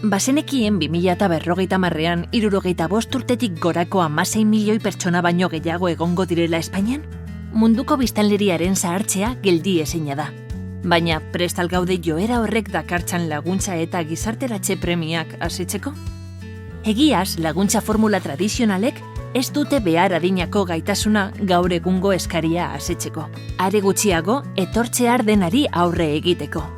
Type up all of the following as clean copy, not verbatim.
Bazenekien 2050ean 65 urtetik gorako 16 milioi pertsona baino gehiago egongo direla Espainian? Munduko biztanleriaren zahartzea geldi ezina da. Baina prest al gaude joera horrek dakartzan laguntza eta gizarteratze premiak asetzeko? Egiaz, laguntza formula tradizionalek ez dute behar adinako gaitasuna gaur egungo eskaria asetzeko. Are gutxiago, etortzear denari aurre egiteko.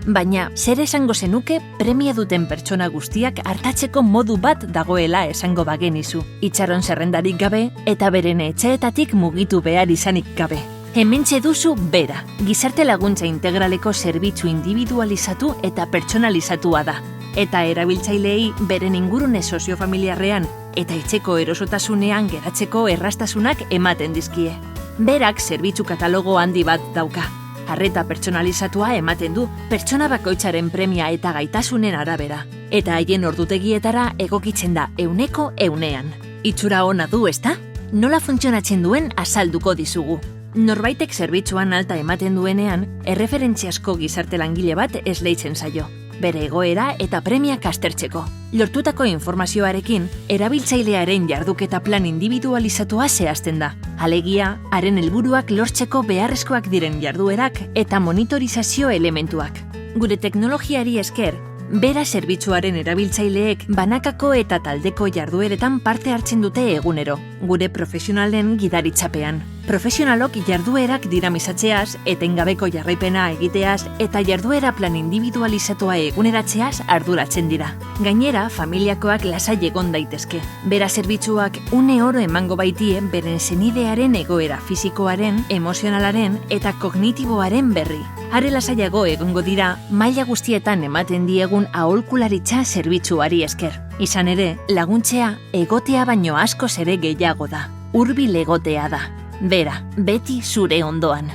Baina, zer esango zenuke premia duten pertsona guztiak hartatzeko modu bat dagoela esango bagenizu. Itxaron zerrendarik gabe eta beren etxeetatik mugitu behar izanik gabe. Hementxe duzu bera, gizarte laguntza integraleko zerbitzu individualizatu eta pertsonalizatua da. Eta erabiltzaileei beren ingurune soziofamiliarrean eta etxeko erosotasunean geratzeko errastasunak ematen dizkie. Berak zerbitzu katalogo handi bat dauka. Arreta pertsonalizatua ematen du pertsona bakoitzaren premia eta gaitasunen arabera. Eta haien ordutegietara egokitzen da 100%. Itxura ona du, ezta? Nola funtzionatzen duen azalduko dizugu. Norbaitek zerbitzuan alta ematen duenean, erreferentziazko gizarte langile bat esleitzen zaio. Bere egoera eta premiak aztertzeko. Lortutako informazioarekin, erabiltzailearen jarduketa plan individualizatua zehazten da. Alegia, haren helburuak lortzeko beharrezkoak diren jarduerak eta monitorizazio elementuak. Gure teknologiari esker, bera zerbitzuaren erabiltzaileek banakako eta taldeko jardueretan parte hartzen dute egunero, gure profesionalen gidaritzapean. Profesionalok jarduerak dinamizatzeaz, etengabeko jarraipena egiteaz eta jarduera plan individualizatua eguneratzeaz arduratzen dira. Gainera, familiakoak lasai egon daitezke. Bera zerbitzuak une oro emango baitie beren senidearen egoera fisikoaren, emozionalaren eta kognitiboaren berri. Are lasaiago egongo dira, maila guztietan ematen diegun aholkularitza zerbitzuari esker. Izan ere, laguntzea egotea baino askoz ere gehiago da. Hurbil egotea da. Bera, beti zure ondoan.